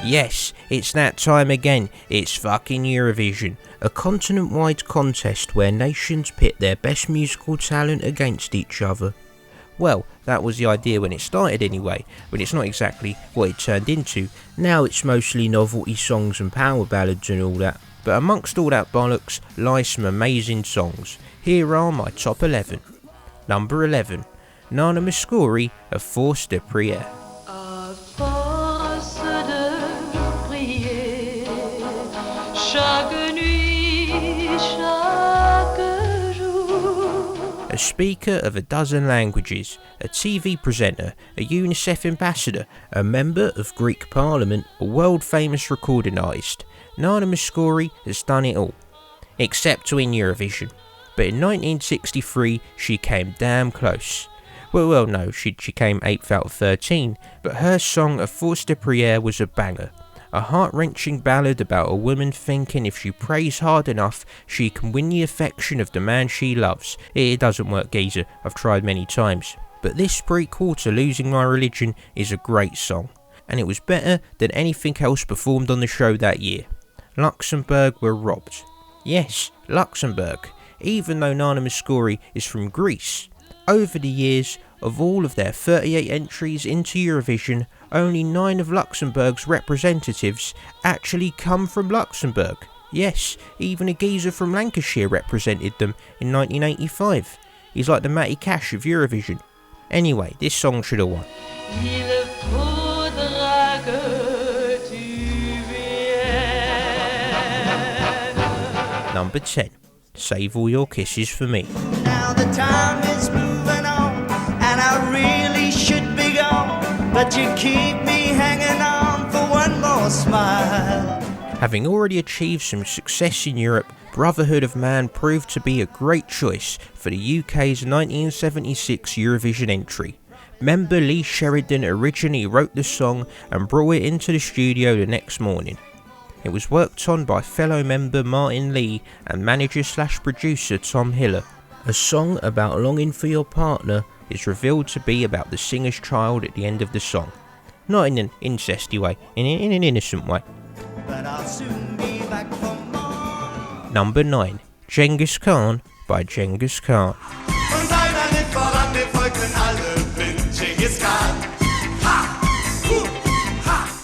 Yes, it's that time again. It's fucking Eurovision, a continent-wide contest where nations pit their best musical talent against each other. Well, that was the idea when it started anyway, but it's not exactly what it turned into. Now it's mostly novelty songs and power ballads and all that, but amongst all that bollocks lie some amazing songs. Here are my top 11. Number 11, Nana Mouskouri of Force de Prière. A speaker of a dozen languages, a TV presenter, a UNICEF ambassador, a member of Greek Parliament, a world-famous recording artist, Nana Mouskouri has done it all, except to win Eurovision. But in 1963, she came damn close. Well, no, she came 8th out of 13, but her song A Force de Prière was a banger. A heart-wrenching ballad about a woman thinking if she prays hard enough, she can win the affection of the man she loves. It doesn't work, geezer, I've tried many times. But this prequel to Losing My Religion is a great song, and it was better than anything else performed on the show that year. Luxembourg were robbed. Yes, Luxembourg, even though Nana Mouskouri is from Greece. Over the years, of all of their 38 entries into Eurovision, only 9 of Luxembourg's representatives actually come from Luxembourg. Yes, even a geezer from Lancashire represented them in 1985. He's like the Matty Cash of Eurovision. Anyway, this song should have won. Number 10, Save All Your Kisses For Me. Now the time is moving on, and I really should be gone, but you keep me hanging on for one more smile. Having already achieved some success in Europe, Brotherhood of Man proved to be a great choice for the UK's 1976 Eurovision entry. Member Lee Sheridan originally wrote the song and brought it into the studio the next morning. It was worked on by fellow member Martin Lee and manager/producer Tom Hiller. A song about longing for your partner is revealed to be about the singer's child at the end of the song. Not in an incesty way, in an innocent way. But I'll soon be back for more. Number 9, Genghis Khan by Genghis Khan. Und einer nicht voran, wir folgten alle blind. Genghis Khan.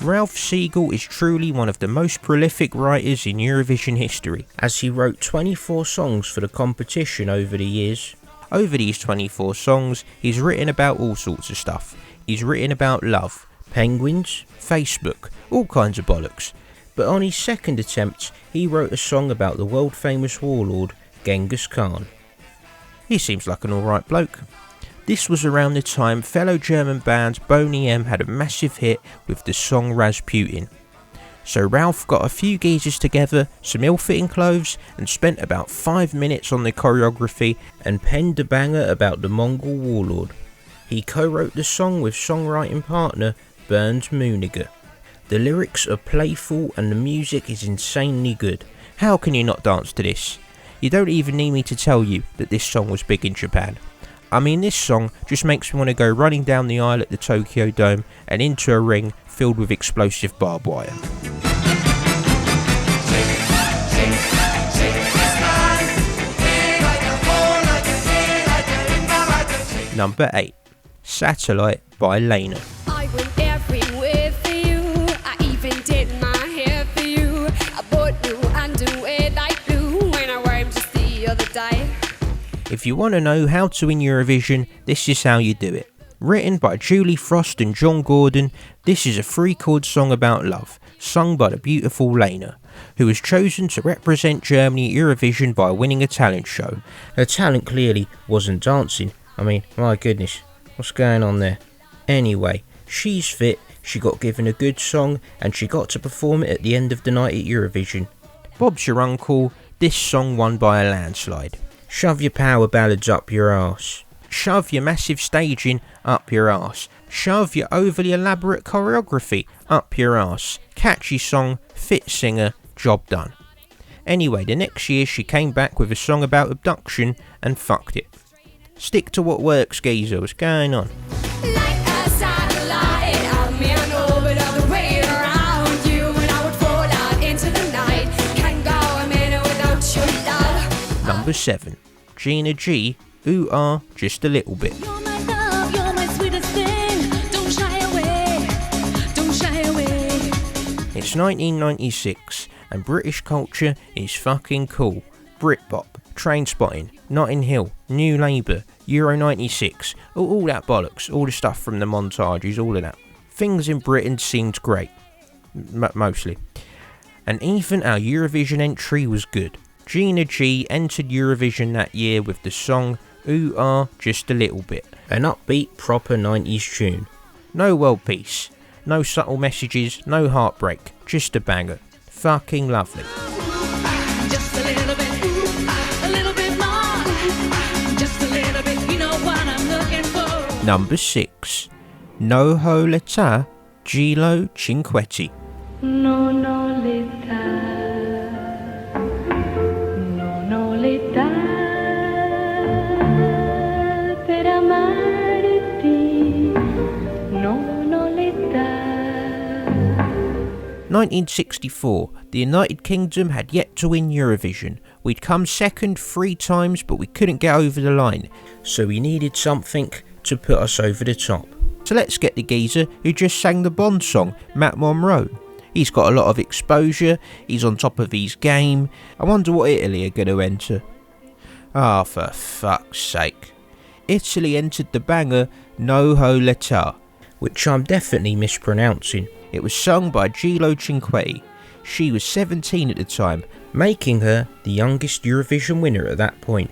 Ralph Siegel is truly one of the most prolific writers in Eurovision history, as he wrote 24 songs for the competition over the years. Over these 24 songs, he's written about all sorts of stuff. He's written about love, penguins, Facebook, all kinds of bollocks. But on his second attempt, he wrote a song about the world-famous warlord, Genghis Khan. He seems like an alright bloke. This was around the time fellow German band Boney M had a massive hit with the song Rasputin. So Ralph got a few geezers together, some ill-fitting clothes, and spent about 5 minutes on the choreography and penned a banger about the Mongol warlord. He co-wrote the song with songwriting partner Bernd Muniger. The lyrics are playful and the music is insanely good. How can you not dance to this? You don't even need me to tell you that this song was big in Japan. I mean, this song just makes me want to go running down the aisle at the Tokyo Dome and into a ring filled with explosive barbed wire. Number 8, Satellite by Lena. I went everywhere for you. I even did my hair for you. I bought new underwear like blue when I wore them just the other day. If you want to know how to win Eurovision, this is how you do it. Written by Julie Frost and John Gordon, this is a 3-chord song about love, sung by the beautiful Lena, who was chosen to represent Germany at Eurovision by winning a talent show. Her talent clearly wasn't dancing. I mean, my goodness, what's going on there? Anyway, she's fit, she got given a good song, and she got to perform it at the end of the night at Eurovision. Bob's your uncle, this song won by a landslide. Shove your power ballads up your arse. Shove your massive staging up your arse. Shove your overly elaborate choreography up your arse. Catchy song, fit singer, job done. Anyway, the next year she came back with a song about abduction and fucked it. Stick to what works, geezer, what's going on? Like a satellite, I'm in orbit of the way around you. Number 7. Gina G, Ooh Ah, Just a Little Bit. You're my love, you're my sweetest thing. Don't shy away, don't shy away. It's 1996 and British culture is fucking cool. Britpop, Trainspotting, Notting Hill, New Labour, Euro 96, all that bollocks, all the stuff from the montages, all of that. Things in Britain seemed great. Mostly. And even our Eurovision entry was good. Gina G entered Eurovision that year with the song Ooh Ah, Just a Little Bit. An upbeat, proper 90s tune. No world peace, no subtle messages, no heartbreak, just a banger. Fucking lovely. Just a little bit, a little bit more. Just a little bit, you know what I'm looking for. Number 6. No Ho Leta, Gilo Cinquetti. No, no l'età, no l'età per amarti, no l'età. 1964, the United Kingdom had yet to win Eurovision. We'd come second 3 times, but we couldn't get over the line, so we needed something to put us over the top. So let's get the geezer who just sang the Bond song, Matt Monro. He's got a lot of exposure, he's on top of his game. I wonder what Italy are going to enter. Ah, for fuck's sake. Italy entered the banger No Ho Leta, which I'm definitely mispronouncing. It was sung by Gilo Cinquetti. She was 17 at the time, making her the youngest Eurovision winner at that point.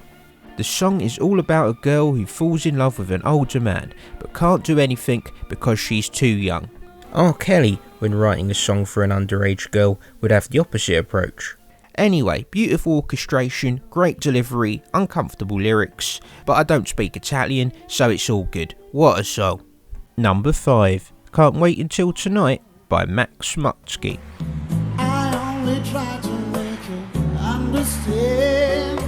The song is all about a girl who falls in love with an older man, but can't do anything because she's too young. R. Kelly, when writing a song for an underage girl, would have the opposite approach. Anyway, beautiful orchestration, great delivery, uncomfortable lyrics, but I don't speak Italian, so it's all good. What a song. Number 5. Can't Wait Until Tonight by Max Mutzke. I only try to make you understand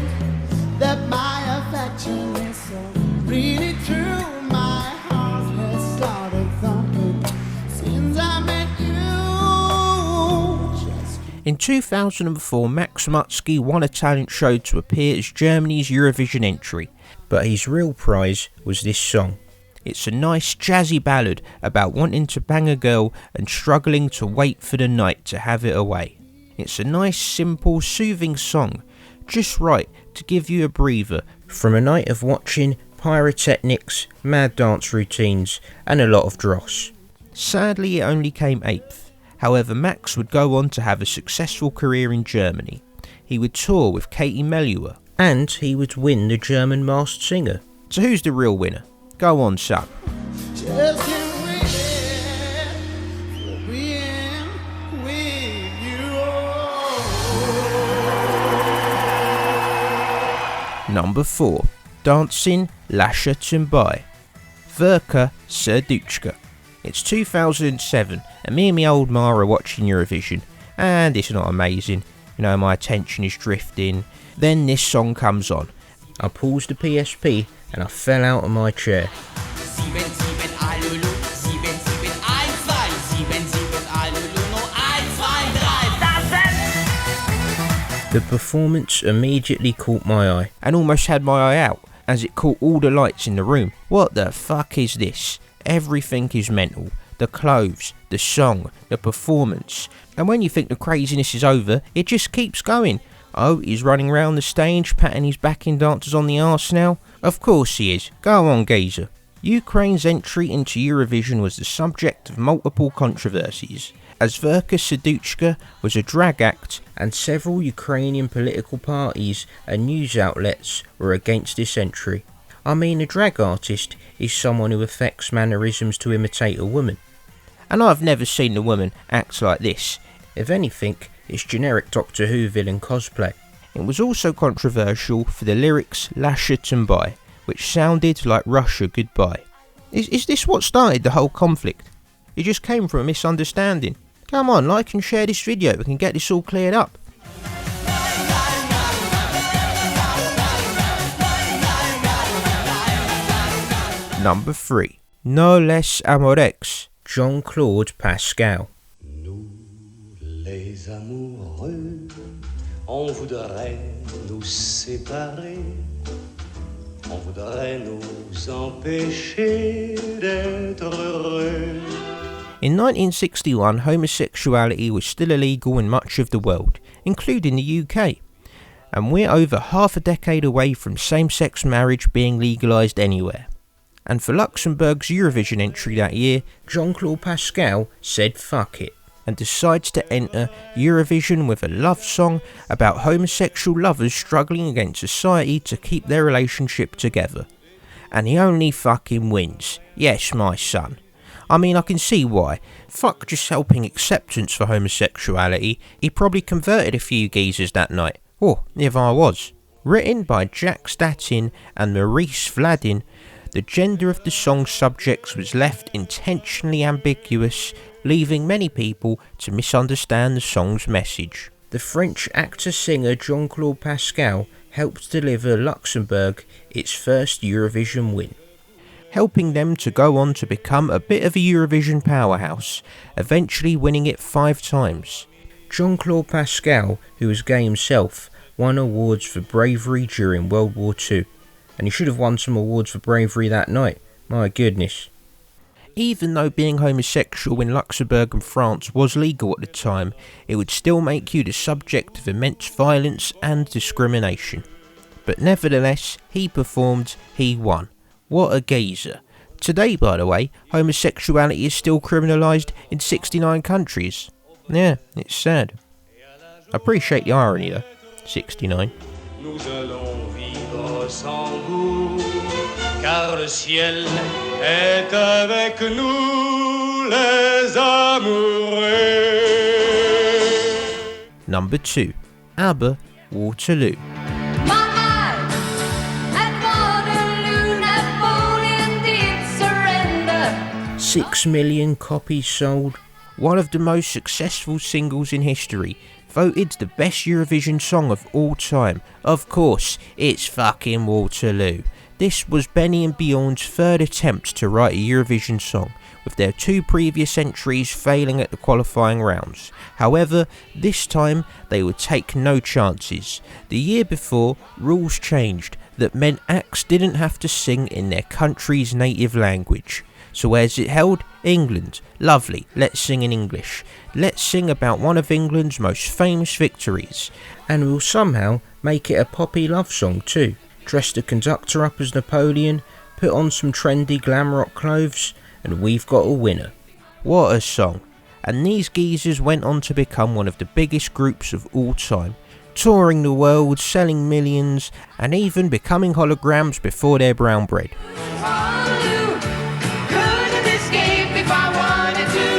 that my affection is so really true. My heart has started thumping since I met you. In 2004, Max Mutzke won a talent show to appear as Germany's Eurovision entry, but his real prize was this song. It's a nice jazzy ballad about wanting to bang a girl and struggling to wait for the night to have it away. It's a nice, simple, soothing song, just right to give you a breather from a night of watching pyrotechnics, mad dance routines and a lot of dross. Sadly, it only came 8th. However, Max would go on to have a successful career in Germany. He would tour with Katie Melua, and he would win the German Masked Singer. So who's the real winner? Go on, son. Just can't wait for being with you. Number 4. Dancing Lasher by Verka Serduchka. It's 2007 and me and my old Ma are watching Eurovision, and it's not amazing. You know, my attention is drifting. Then this song comes on. I paused the PSP and I fell out of my chair. The performance immediately caught my eye and almost had my eye out as it caught all the lights in the room. What the fuck is this? Everything is mental. The clothes, the song, the performance. And when you think the craziness is over, it just keeps going. Oh, he's running around the stage, patting his backing dancers on the arse now? Of course he is. Go on, geezer. Ukraine's entry into Eurovision was the subject of multiple controversies, as Verka Serduchka was a drag act and several Ukrainian political parties and news outlets were against this entry. I mean, a drag artist is someone who affects mannerisms to imitate a woman. And I've never seen a woman act like this. If anything, it's generic Doctor Who villain cosplay. It was also controversial for the lyrics Lasher by, which sounded like Russia goodbye. Is this what started the whole conflict? It just came from a misunderstanding. Come on, like and share this video, we can get this all cleared up. Number 3. No Les Amorex, Jean-Claude Pascal. Nous, les amoureux, on voudrait nous séparer. On voudrait nous empêcher d'être heureux. In 1961, homosexuality was still illegal in much of the world, including the UK. And we're over half a decade away from same-sex marriage being legalised anywhere. And for Luxembourg's Eurovision entry that year, JeanClaude Pascal said fuck it, and decides to enter Eurovision with a love song about homosexual lovers struggling against society to keep their relationship together. And he only fucking wins. Yes, my son. I mean, I can see why. Fuck just helping acceptance for homosexuality. He probably converted a few geezers that night. Oh, if I was. Written by Jack Statin and Maurice Vladin, the gender of the song's subjects was left intentionally ambiguous, leaving many people to misunderstand the song's message. The French actor-singer JeanClaude Pascal helped deliver Luxembourg its first Eurovision win, helping them to go on to become a bit of a Eurovision powerhouse, eventually winning it 5 times. JeanClaude Pascal, who was gay himself, won awards for bravery during World War II, and he should have won some awards for bravery that night, my goodness. Even though being homosexual in Luxembourg and France was legal at the time, it would still make you the subject of immense violence and discrimination. But nevertheless, he performed, he won. What a geezer. Today, by the way, homosexuality is still criminalised in 69 countries. Yeah, it's sad. I appreciate the irony though. 69. Nous allons vivre sans vous, car le ciel est avec nous, les amoureux. Number 2. ABBA Waterloo. My eyes at Waterloo, Napoleon did surrender. 6 million copies sold. One of the most successful singles in history. Voted the best Eurovision song of all time. Of course, it's fucking Waterloo. This was Benny and Bjorn's third attempt to write a Eurovision song, with their 2 previous entries failing at the qualifying rounds. However, this time they would take no chances. The year before, rules changed that meant acts didn't have to sing in their country's native language. So where's it held? England. Lovely, let's sing in English. Let's sing about one of England's most famous victories. And we'll somehow make it a poppy love song too. Dress the conductor up as Napoleon, put on some trendy glam rock clothes, and we've got a winner. What a song. And these geezers went on to become one of the biggest groups of all time, touring the world, selling millions, and even becoming holograms before their brown bread. Waterloo, couldn't escape if I wanted to.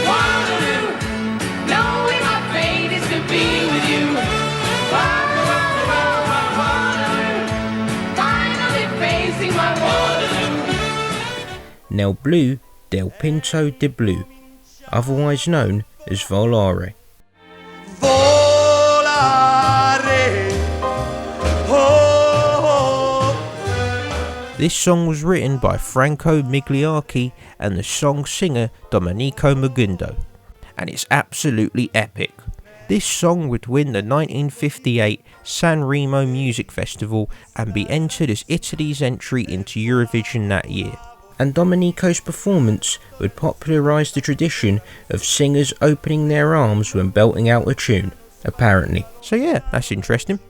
Waterloo, knowing my fate is to be with you. Waterloo, finally facing my Waterloo. Nel Blue del Pinto de Blue, otherwise known as Volare. Volare, oh, oh. This song was written by Franco Migliacchi and the song singer Domenico Magundo, and it's absolutely epic. This song would win the 1958 Sanremo Music Festival and be entered as Italy's entry into Eurovision that year. And Domenico's performance would popularise the tradition of singers opening their arms when belting out a tune, apparently. So yeah, that's interesting.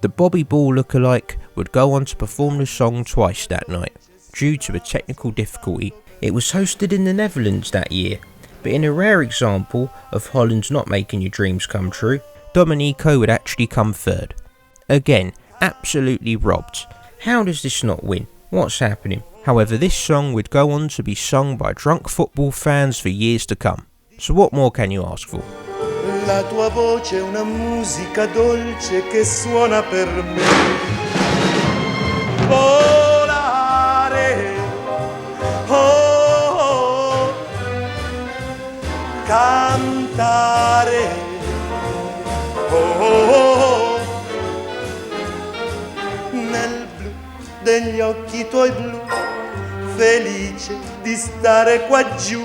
The Bobby Ball lookalike would go on to perform the song twice that night, due to a technical difficulty. It was hosted in the Netherlands that year, but in a rare example of Holland not making your dreams come true, Domenico would actually come third. Again, absolutely robbed. How does this not win? What's happening? However, this song would go on to be sung by drunk football fans for years to come. So what more can you ask for? La tua voce è una musica dolce che suona per me. Volare, oh, oh, cantare, oh, oh, oh, nel blu degli occhi tuoi blu, felice di stare qua giù.